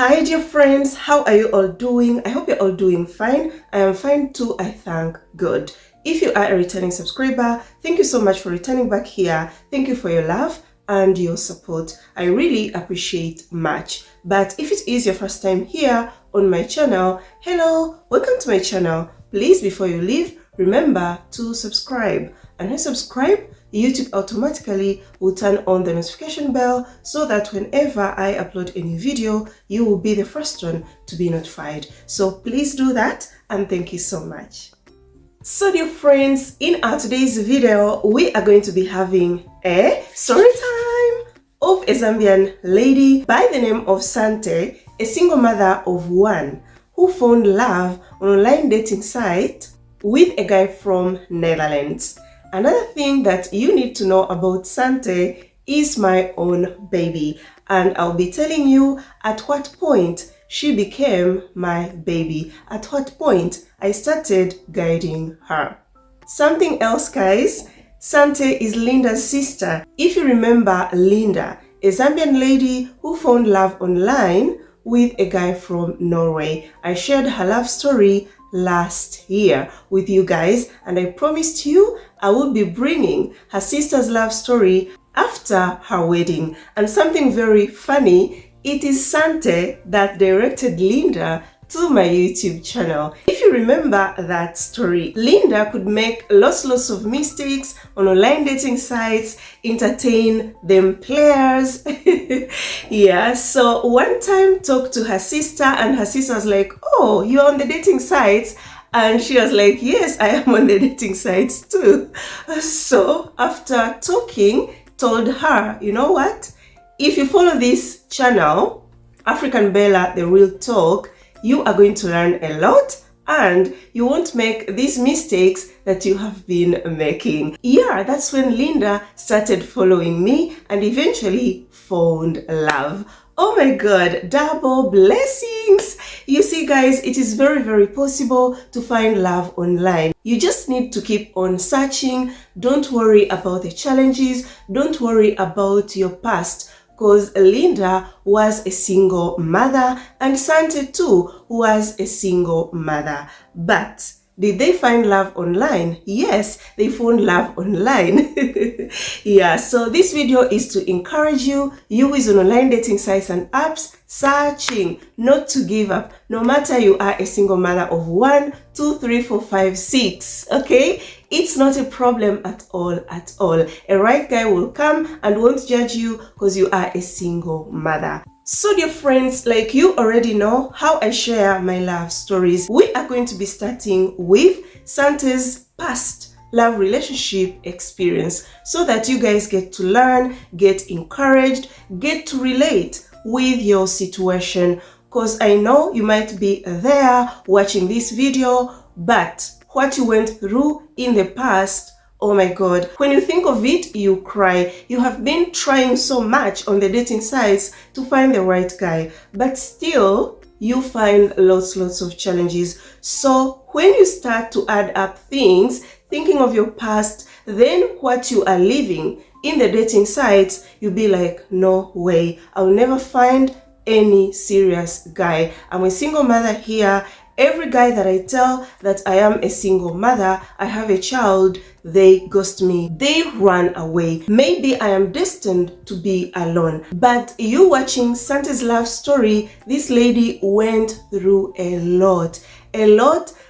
Hi dear friends, how are you all doing? I hope you're all doing fine. I am fine too, I thank God. If you are a returning subscriber, thank you so much for returning back here. Thank you for your love and your support. I really appreciate much. But if it is your first time here on my channel, hello, welcome to my channel. Please, before you leave, remember to subscribe. And when you subscribe, YouTube automatically will turn on the notification bell so that whenever I upload a new video, you will be the first one to be notified. So please do that, and thank you so much. So dear friends, in our today's video, we are going to be having a story time of a Zambian lady by the name of Sant, a single mother of one who found love on an online dating site with a guy from Netherlands. Another thing that you need to know about Sant is my own baby, and I'll be telling you at what point she became my baby, at what point I started guiding her. Something else, guys, Sant is Linda's sister. If you remember Linda, a Zambian lady who found love online with a guy from Norway. I shared her love story last year with you guys, and I promised you I would be bringing her sister's love story after her wedding. And something very funny, it is Sant that directed Linda to my YouTube channel. If you remember that story, Linda could make lots of mistakes on online dating sites, entertain them players. Yeah, so one time talked to her sister, and her sister was like, oh, you're on the dating sites? And she was like, yes, I am on the dating sites too. So after talking, told her, you know what? If you follow this channel, African Bella, The Real Talk, you are going to learn a lot and you won't make these mistakes that you have been making. Yeah, that's when Linda started following me and eventually found love. Oh my God, double blessings. You see guys, it is very possible to find love online. You just need to keep on searching. Don't worry about the challenges. Don't worry about your past, because Linda was a single mother and Sant too was a single mother. But did they find love online? Yes, they found love online. Yeah, so this video is to encourage you who is on online dating sites and apps, searching, not to give up, no matter you are a single mother of 1, 2, 3, 4, 5, 6, okay? It's not a problem at all, at all. A right guy will come and won't judge you because you are a single mother. So dear friends, like you already know how I share my love stories, we are going to be starting with Sant's past love relationship experience so that you guys get to learn, get encouraged, get to relate with your situation, because I know you might be there watching this video, but what you went through in the past, oh my God, when you think of it, you cry. You have been trying so much on the dating sites to find the right guy, but still you find lots of challenges. So when you start to add up things, thinking of your past, then what you are living in the dating sites, you'll be like, no way, I'll never find any serious guy. I'm a single mother here. Every guy that I tell that I am a single mother, I have a child, they ghost me, they run away. Maybe I am destined to be alone. But you watching Sant's love story, this lady went through a lot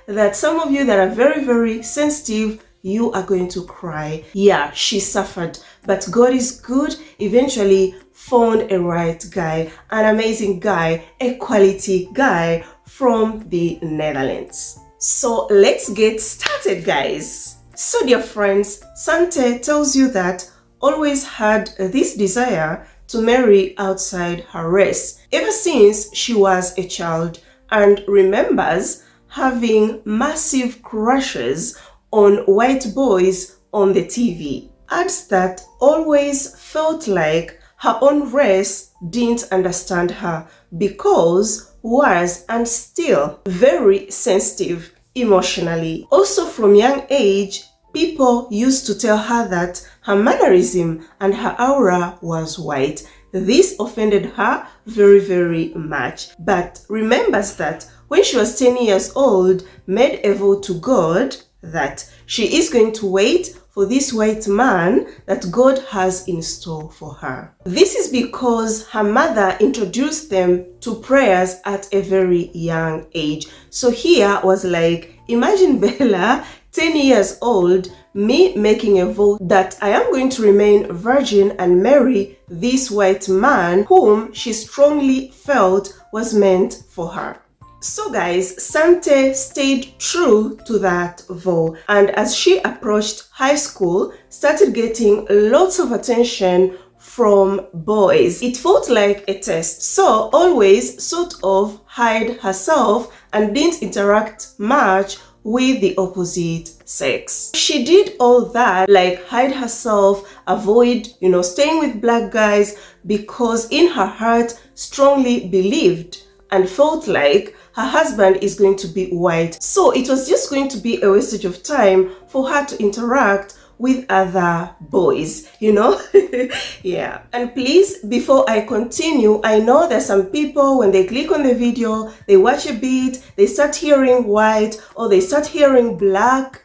that some of you that are very sensitive, you are going to cry. Yeah, she suffered, but God is good. Eventually found a right guy, an amazing guy, a quality guy from the Netherlands. So let's get started, guys. So dear friends, Sant tells you that always had this desire to marry outside her race ever since she was a child, and remembers having massive crushes on white boys on the TV. Adds that always felt like her own race didn't understand her because was and still very sensitive emotionally. Also from young age, people used to tell her that her mannerism and her aura was white. This offended her very, very much, but remembers that when she was 10 years old, made a vow to God that she is going to wait for this white man that God has in store for her. This is because her mother introduced them to prayers at a very young age. So here was like, imagine Bella, 10 years old, me making a vow that I am going to remain virgin and marry this white man whom she strongly felt was meant for her. So guys, Sante stayed true to that vow, and as she approached high school, started getting lots of attention from boys. It felt like a test, so always sort of hide herself and didn't interact much with the opposite sex. She did all that, like hide herself, avoid, staying with black guys, because in her heart strongly believed and felt like her husband is going to be white. So it was just going to be a wastage of time for her to interact with other boys, yeah. And please, before I continue, I know there's some people, when they click on the video, they watch a bit, they start hearing white or they start hearing black.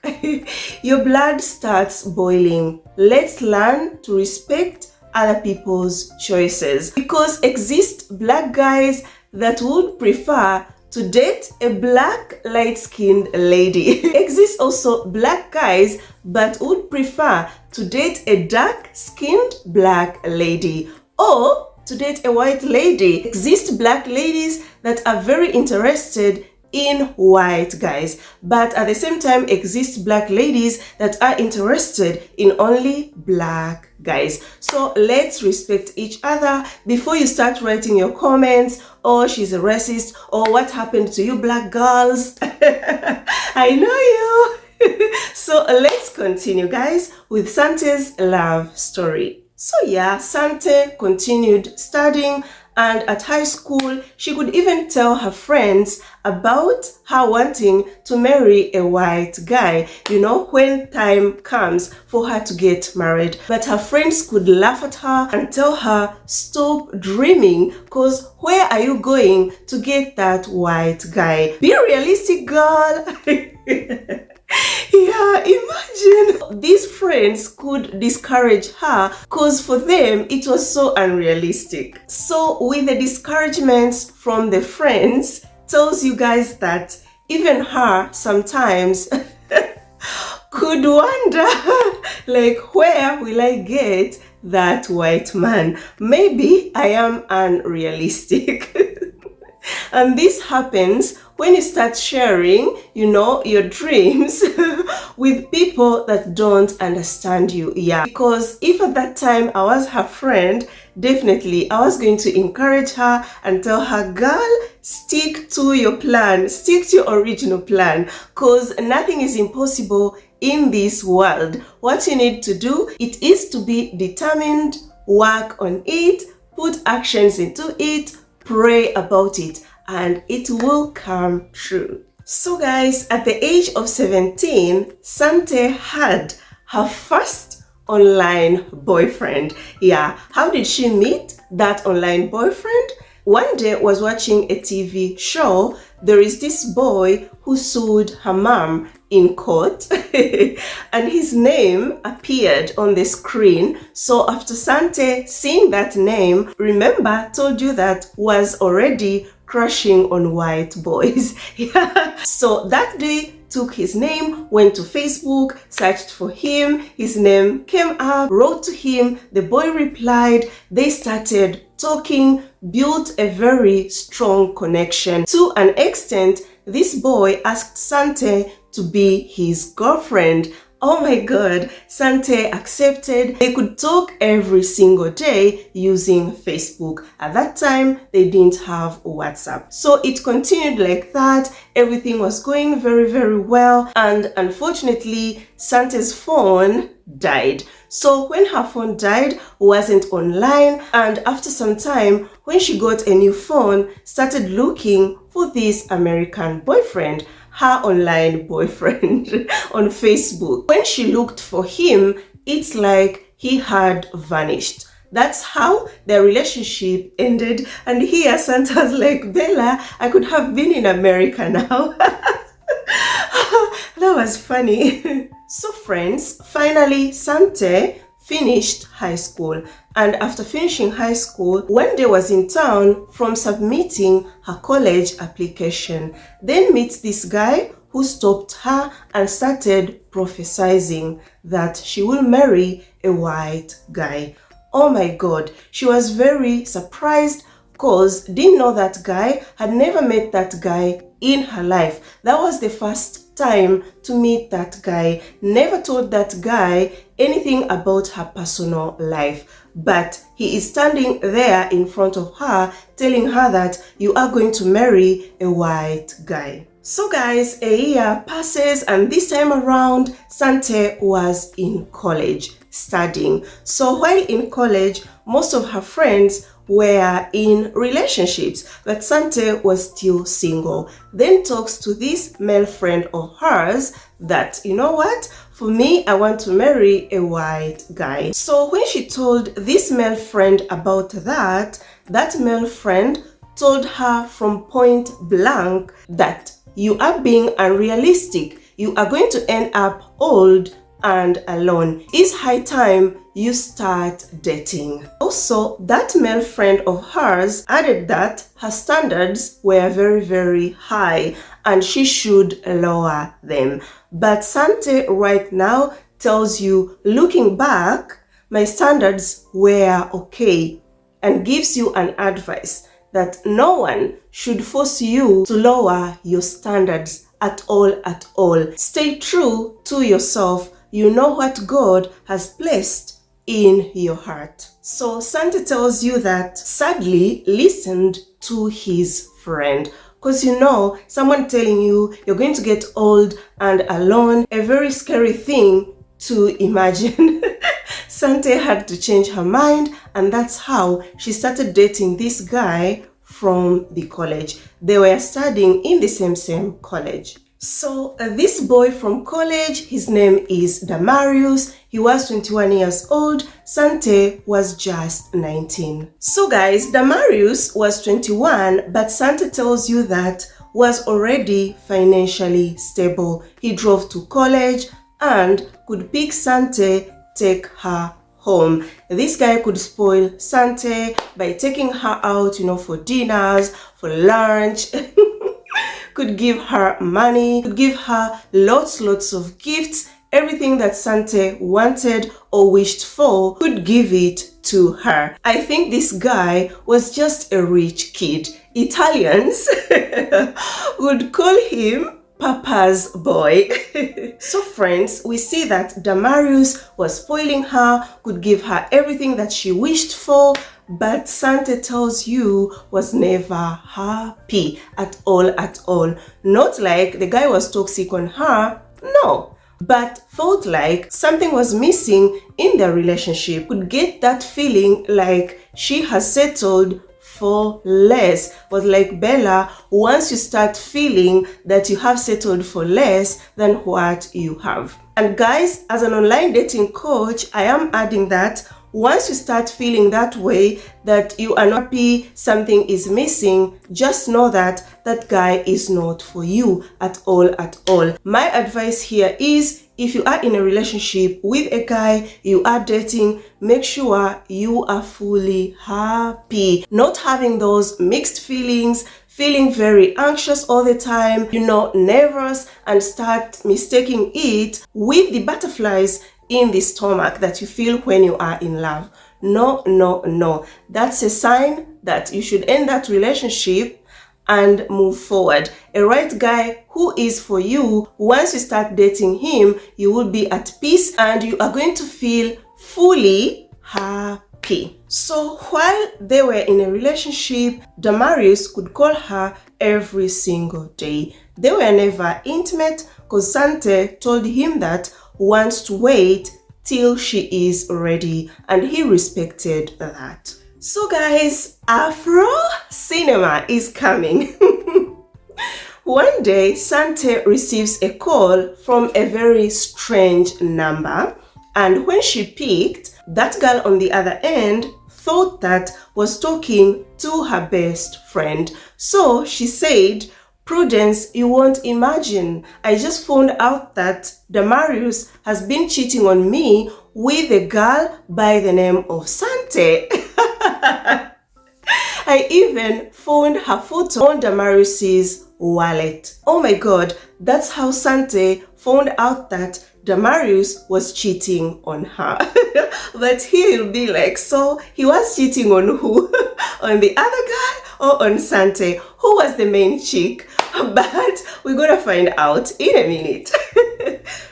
Your blood starts boiling. Let's learn to respect other people's choices, because exist black guys that would prefer to date a black light-skinned lady. Exist also black guys but would prefer to date a dark-skinned black lady, or to date a white lady. Exist black ladies that are very interested in white guys, but at the same time exist black ladies that are interested in only black guys. So let's respect each other before you start writing your comments, oh, she's a racist, or what happened to you black girls. I know you. So let's continue, guys, with Sante's love story. So yeah, Sante continued studying, and at high school, she could even tell her friends about her wanting to marry a white guy, when time comes for her to get married. But her friends could laugh at her and tell her, stop dreaming, because where are you going to get that white guy? Be realistic, girl. Yeah, imagine these friends could discourage her, because for them it was so unrealistic. So with the discouragements from the friends, tells you guys that even her sometimes could wonder, like, where will I get that white man? Maybe I am unrealistic. And this happens when you start sharing, your dreams with people that don't understand you. Yeah, because if at that time I was her friend, definitely I was going to encourage her and tell her, girl, stick to your plan, stick to your original plan, because nothing is impossible in this world. What you need to do, it is to be determined, work on it, put actions into it, pray about it, and it will come true. So guys, at the age of 17, Sante had her first online boyfriend. Yeah, how did she meet that online boyfriend? One day was watching a TV show. There is this boy who sued her mom in court and his name appeared on the screen. So after Sante seeing that name, remember, told you that was already crushing on white boys. Yeah. So that day took his name, went to Facebook, searched for him, his name came up, wrote to him, the boy replied, they started talking, built a very strong connection. To an extent, this boy asked Sante to be his girlfriend. Oh my God, Sante accepted. They could talk every single day using Facebook. At that time, they didn't have WhatsApp. So it continued like that. Everything was going very, very well. And unfortunately, Sante's phone died. So when her phone died, wasn't online, and after some time, when she got a new phone, started looking for this American boyfriend, her online boyfriend on Facebook. When she looked for him, it's like he had vanished. That's how their relationship ended. And here Sant was like, Bella, I could have been in America now. That was funny. So friends, finally Sante finished high school, and after finishing high school, one day was in town from submitting her college application, then meets this guy who stopped her and started prophesizing that she will marry a white guy. Oh my God, she was very surprised because didn't know that guy, had never met that guy in her life. That was the first time to meet that guy. Never told that guy anything about her personal life. But he is standing there in front of her telling her that you are going to marry a white guy. So guys, a year passes and this time around, Sante was in college studying. So while in college, most of her friends were in relationships, but Sante was still single. Then talks to this male friend of hers that, you know what, for me, I want to marry a white guy. So when she told this male friend about that, that male friend told her from point blank that you are being unrealistic. You are going to end up old and alone. It's high time you start dating. Also, that male friend of hers added that her standards were very, very high and she should lower them. But Sante right now tells you, looking back, my standards were okay, and gives you an advice that no one should force you to lower your standards at all. Stay true to yourself. You know what God has placed in your heart. So Sante tells you that sadly listened to his friend. Because you know, someone telling you you're going to get old and alone, a very scary thing to imagine. Sante had to change her mind, and that's how she started dating this guy from the college. They were studying in the same college. So this boy from college, his name is Damarius. He was 21 years old. Sante was just 19. So guys, Damarius was 21, but Sante tells you that was already financially stable. He drove to college and could pick Sante, take her home. This guy could spoil Sante by taking her out, for dinners, for lunch. Could give her money, could give her lots of gifts. Everything that Sante wanted or wished for, could give it to her. I think this guy was just a rich kid. Italians would call him Papa's boy. So friends, we see that Damarius was spoiling her, could give her everything that she wished for, but Sante tells you was never happy at all. Not like the guy was toxic on her, no, but felt like something was missing in their relationship. Could get that feeling like she has settled for less. Was like, Bella, once you start feeling that you have settled for less than what you have. And guys, as an online dating coach, I am adding that once you start feeling that way, that you are not happy, something is missing, just know that that guy is not for you at all. My advice here is, if you are in a relationship with a guy, you are dating, make sure you are fully happy. Not having those mixed feelings, feeling very anxious all the time, nervous, and start mistaking it with the butterflies in the stomach that you feel when you are in love. No. That's a sign that you should end that relationship and move forward. A right guy who is for you, once you start dating him, you will be at peace and you are going to feel fully happy. So while they were in a relationship, Damarius could call her every single day. They were never intimate because Sante told him that wants to wait till she is ready, and he respected that. So guys, Afro cinema is coming. One day, Sante receives a call from a very strange number, and when she picked, that girl on the other end thought that was talking to her best friend. So she said, "Prudence, you won't imagine. I just found out that Damarius has been cheating on me with a girl by the name of Sant." I even found her photo on Damarius's wallet. Oh my God, that's how Sant found out that Damarius was cheating on her. But here you'll be like, so he was cheating on who? On the other guy or on Sant? Who was the main chick? But we're gonna find out in a minute.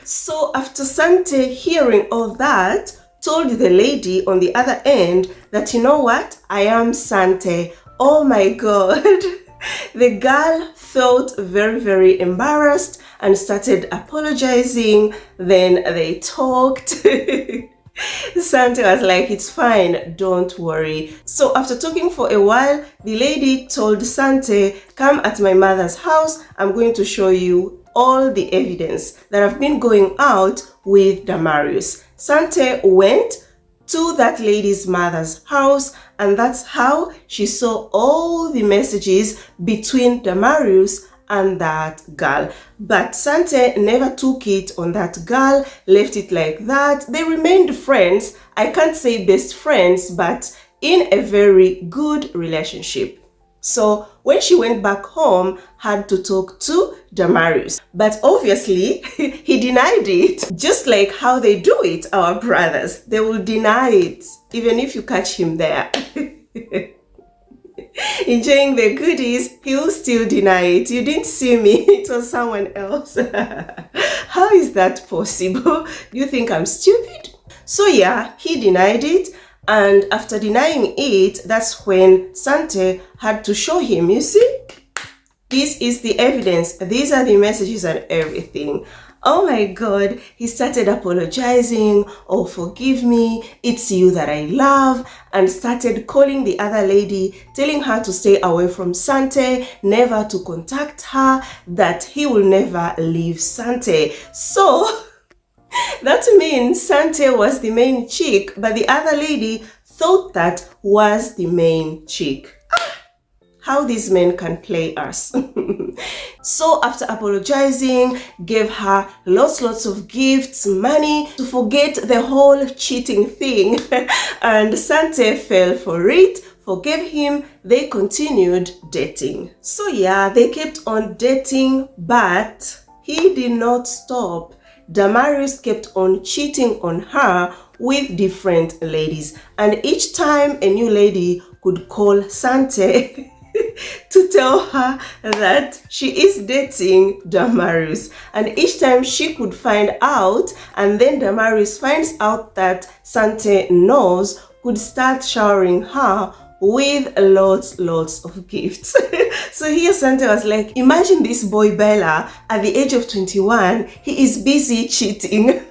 So after Sant hearing all that, told the lady on the other end that, you know what, I am Sant. Oh my God. The girl felt very, very embarrassed and started apologizing. Then they talked. Sant was like, "It's fine, don't worry." So after talking for a while, the lady told Sant, "Come at my mother's house. I'm going to show you all the evidence that I've been going out with Damarius." Sant went to that lady's mother's house, and that's how she saw all the messages between Damarius and that girl. But Sant never took it on that girl, left it like that. They remained friends. I can't say best friends, but in a very good relationship. So when she went back home, had to talk to Damarius. But obviously, he denied it. Just like how they do it, our brothers. They will deny it, even if you catch him there. Enjoying the goodies, he'll still deny it. "You didn't see me, it was someone else." How is that possible? Do you think I'm stupid? So yeah, he denied it. And after denying it, that's when Sant had to show him, you see, this is the evidence. These are the messages and everything. Oh my God, he started apologizing. "Oh, forgive me. It's you that I love." And started calling the other lady, telling her to stay away from Sant, never to contact her, that he will never leave Sant. So that means Sant was the main chick, but the other lady thought that was the main chick. How these men can play us. So after apologizing, gave her lots of gifts, money to forget the whole cheating thing. And Sant fell for it, forgave him. They continued dating. So yeah, they kept on dating, but he did not stop. Damarius kept on cheating on her with different ladies, and each time a new lady could call Sant to tell her that she is dating Damarius, and each time she could find out, and then Damarius finds out that Sant knows, could start showering her with lots of gifts. So here Sant was like, imagine this boy Bella at the age of 21, he is busy cheating.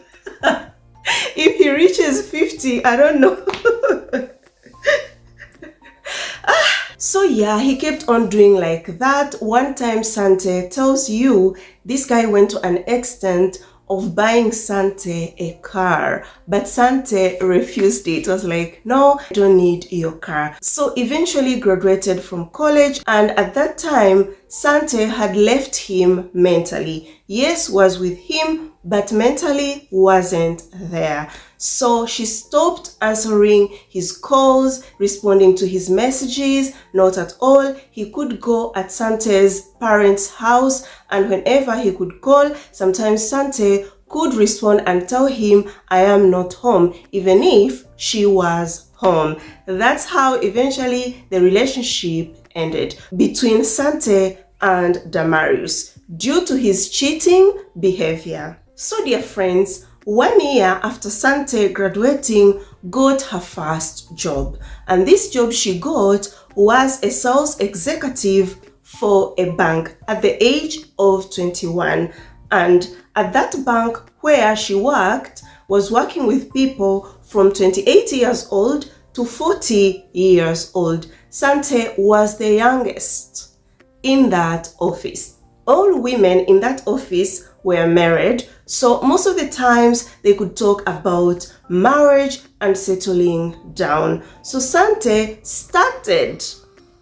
If he reaches 50, I don't know. So yeah, he kept on doing like that. One time Sant tells you this guy went to an extent of buying Sant a car, but Sant refused it. It was like, no, I don't need your car. So eventually graduated from college, and at that time Sant had left him mentally. Yes, was with him, but mentally wasn't there. So she stopped answering his calls, responding to his messages, not at all. He could go at Sant's parents' house, and whenever he could call, sometimes Sant could respond and tell him, I am not home, even if she was home. That's how eventually the relationship ended between Sant and Damarius due to his cheating behavior. So dear friends, 1 year after Sant graduating, got her first job, and this job she got was a sales executive for a bank at the age of 21. And at that bank where she worked was working with people from 28 years old to 40 years old. Sant was the youngest in that office. All women in that office were married. So most of the times they could talk about marriage and settling down. So Sante started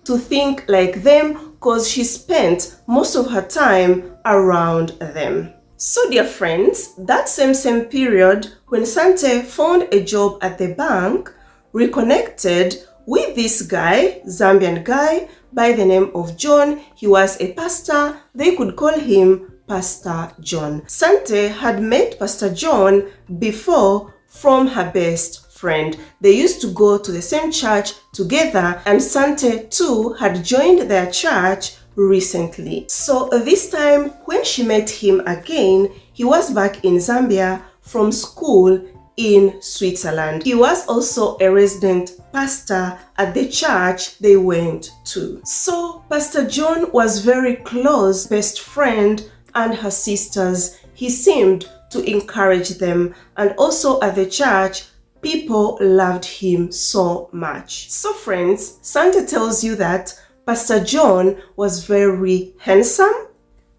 to think like them because she spent most of her time around them. So dear friends, that same period when Sante found a job at the bank, reconnected with this guy, Zambian guy by the name of John. He was a pastor. They could call him Pastor John. Sante had met Pastor John before from her best friend. They used to go to the same church together, and Sante too had joined their church recently. So this time when she met him again, he was back in Zambia from school in Switzerland. He was also a resident pastor at the church they went to. So Pastor John was very close best friend and her sisters. He seemed to encourage them, and also at the church people loved him so much. So friends, Sante tells you that Pastor John was very handsome,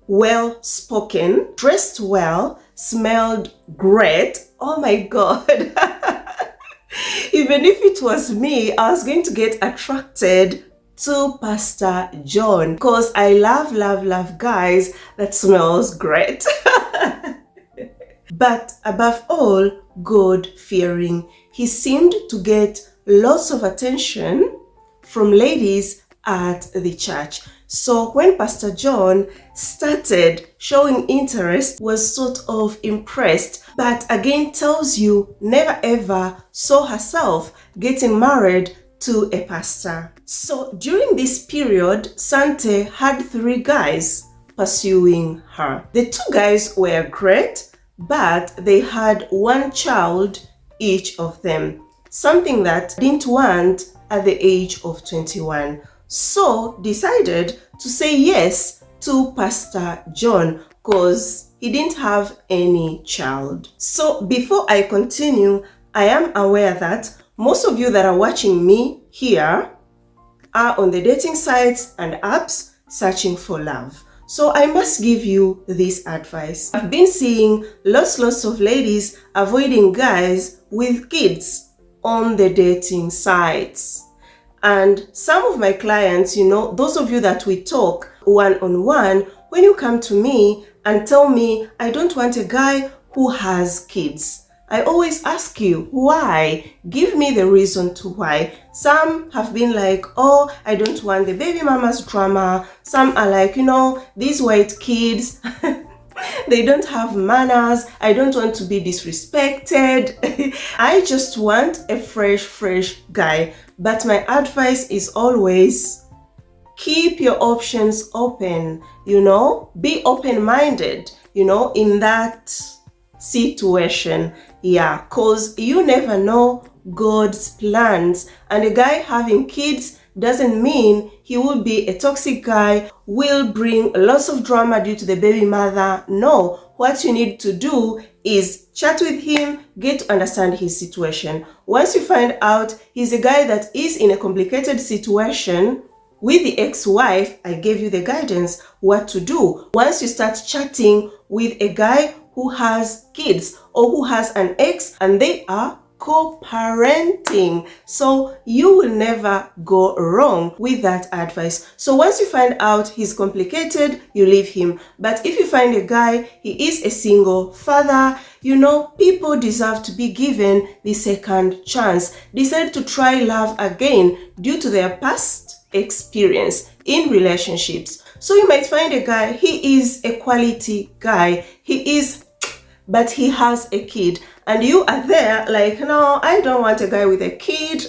well spoken, dressed well, smelled great. Oh my God. Even if it was me, I was going to get attracted to Pastor John because I love guys that smells great. But above all, God-fearing. He seemed to get lots of attention from ladies at the church. So when Pastor John started showing interest, was sort of impressed, but again tells you never ever saw herself getting married to a pastor. So during this period, Sante had 3 guys pursuing her. The 2 guys were great, but they had 1 child each of them, something that didn't want at the age of 21. So decided to say yes to Pastor John because he didn't have any child. So before I continue, I am aware that most of you that are watching me here are on the dating sites and apps searching for love. So I must give you this advice. I've been seeing lots of ladies avoiding guys with kids on the dating sites. And some of my clients, those of you that we talk one-on-one, when you come to me and tell me, I don't want a guy who has kids, I always ask you, why? Give me the reason to why. Some have been like, oh, I don't want the baby mama's drama. Some are like, these white kids, they don't have manners. I don't want to be disrespected. I just want a fresh guy. But my advice is always keep your options open, be open-minded, in that situation. Yeah, because you never know God's plans. And a guy having kids doesn't mean he will be a toxic guy, will bring lots of drama due to the baby mother. No, what you need to do is chat with him, get to understand his situation. Once you find out he's a guy that is in a complicated situation with the ex-wife, I gave you the guidance what to do. Once you start chatting with a guy who has kids or who has an ex and they are co-parenting, so you will never go wrong with that advice. So once you find out he's complicated, you leave him. But if you find a guy, he is a single father, people deserve to be given the second chance. Decide to try love again due to their past experience in relationships. So you might find a guy, he is a quality guy, but he has a kid, and you are there like, no, I don't want a guy with a kid.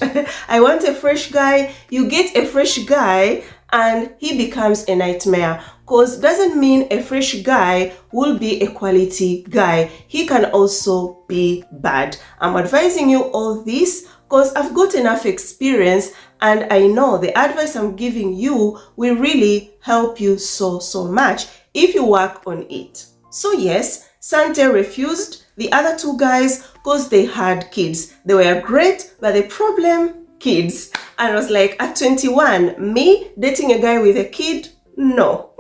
I want a fresh guy. You get a fresh guy and he becomes a nightmare, because doesn't mean a fresh guy will be a quality guy. He can also be bad. I'm advising you all this because I've got enough experience, and I know the advice I'm giving you will really help you so much if you work on it. So yes, Sante refused the other 2 guys because they had kids. They were great, but the problem, kids. And I was like, at 21, me dating a guy with a kid? No.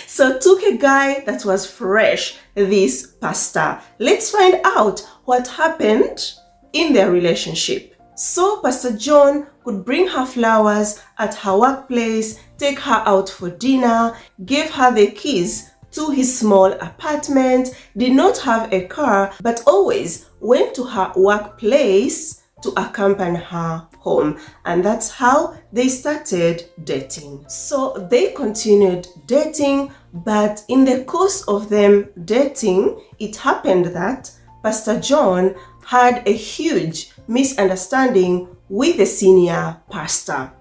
So took a guy that was fresh, this pastor. Let's find out what happened in their relationship. So Pastor John could bring her flowers at her workplace, take her out for dinner, gave her the keys to his small apartment, did not have a car, but always went to her workplace to accompany her home. And that's how they started dating. So they continued dating, but in the course of them dating, it happened that Pastor John had a huge misunderstanding with the senior pastor.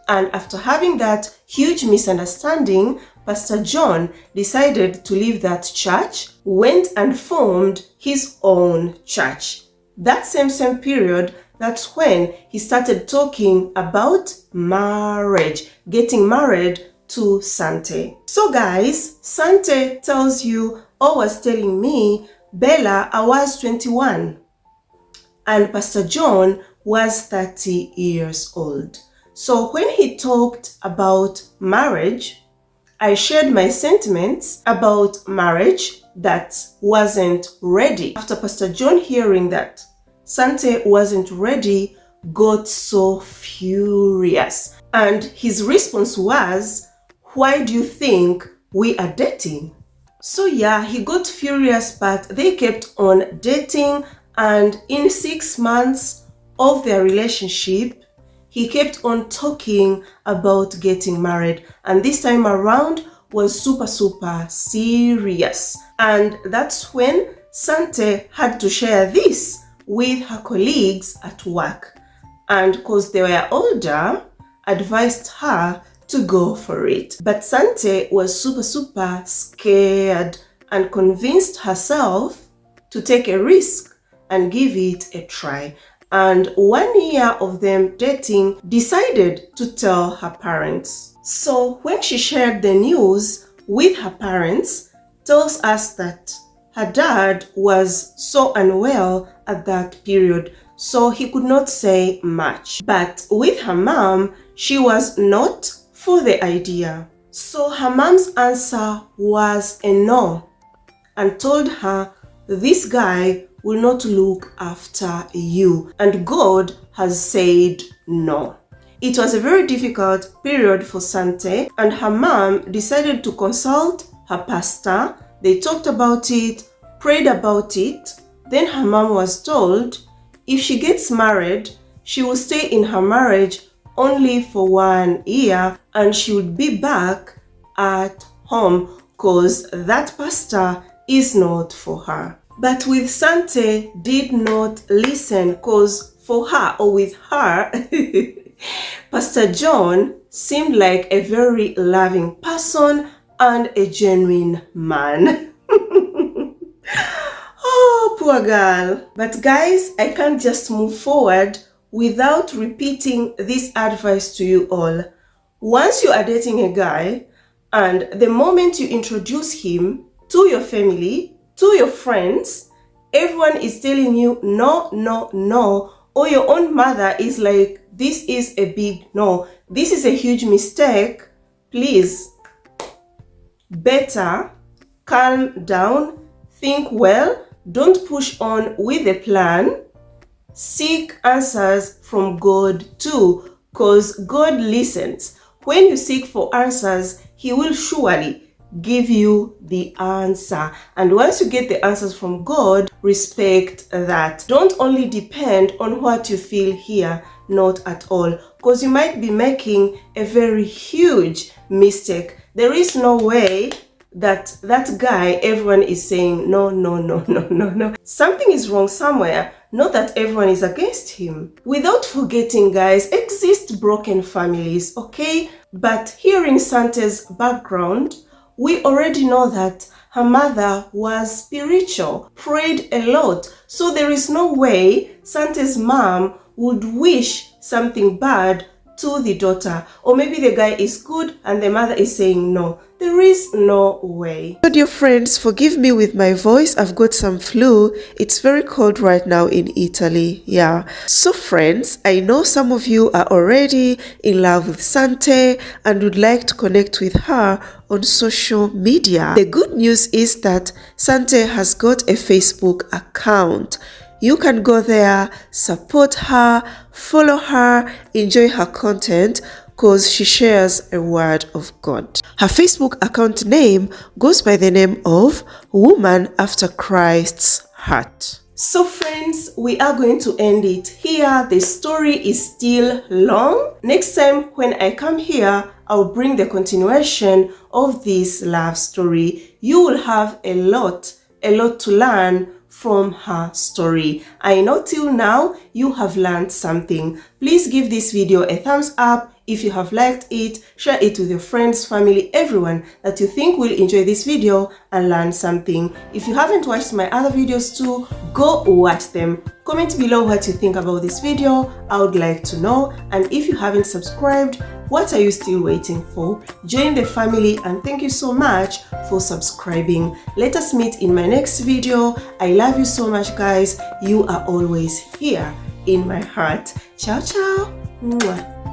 And after having that huge misunderstanding, Pastor John decided to leave that church, went and formed his own church. That same period, that's when he started talking about marriage, getting married to Sante. So guys, Sante tells you or was telling me, Bella, I was 21 and Pastor John was 30 years old. So when he talked about marriage, I shared my sentiments about marriage that wasn't ready. After Pastor John hearing that Sante wasn't ready, got so furious. And his response was, why do you think we are dating? So yeah, he got furious, but they kept on dating. And in 6 months of their relationship, he kept on talking about getting married. And this time around was super serious. And that's when Sante had to share this with her colleagues at work. And because they were older, advised her to go for it. But Sante was super scared and convinced herself to take a risk and give it a try. And 1 year of them dating, decided to tell her parents. So when she shared the news with her parents, tells us that her dad was so unwell at that period, so he could not say much. But with her mom, she was not for the idea. So her mom's answer was a no, and told her, this guy will not look after you, and God has said no. It was a very difficult period for Sante, and her mom decided to consult her pastor. They talked about it, prayed about it. Then her mom was told if she gets married, she will stay in her marriage only for 1 year, and she would be back at home because that pastor is not for her. But with Sante did not listen, because for her, or with her, Pastor John seemed like a very loving person and a genuine man. Oh, poor girl. But guys, I can't just move forward without repeating this advice to you all. Once you are dating a guy, and the moment you introduce him to your family, to your friends, everyone is telling you no, no, no, or your own mother is like, this is a big no, this is a huge mistake, please, better calm down, think well, don't push on with the plan, seek answers from God too, because God listens. When you seek for answers, He will surely give you the answer. And once you get the answers from God, respect that. Don't only depend on what you feel here, not at all, because you might be making a very huge mistake. There is no way that guy, everyone is saying no, no, no, no, no, no. Something is wrong somewhere, not that everyone is against him. Without forgetting, guys, exist broken families, okay? But hearing Sante's background, we already know that her mother was spiritual, prayed a lot. So there is no way Sante's mom would wish something bad to the daughter. Or maybe the guy is good and the mother is saying no. There is no way. So dear friends, forgive me with my voice. I've got some flu. It's very cold right now in Italy. Yeah. So friends, I know some of you are already in love with Sante and would like to connect with her on social media. The good news is that Sant has got a Facebook account. You can go there, support her, follow her, enjoy her content, because she shares a word of God. Her Facebook account name goes by the name of Woman After Christ's Heart. So friends, we are going to end it here. The story is still long. Next time when I come here, I'll bring the continuation of this love story. You will have a lot to learn from her story. I know till now you have learned something. Please give this video a thumbs up. If you have liked it, share it with your friends, family, everyone that you think will enjoy this video and learn something. If you haven't watched my other videos too, go watch them. Comment below what you think about this video. I would like to know. And if you haven't subscribed, what are you still waiting for? Join the family, and thank you so much for subscribing. Let us meet in my next video. I love you so much, guys. You are always here in my heart. Ciao, ciao. Mwah.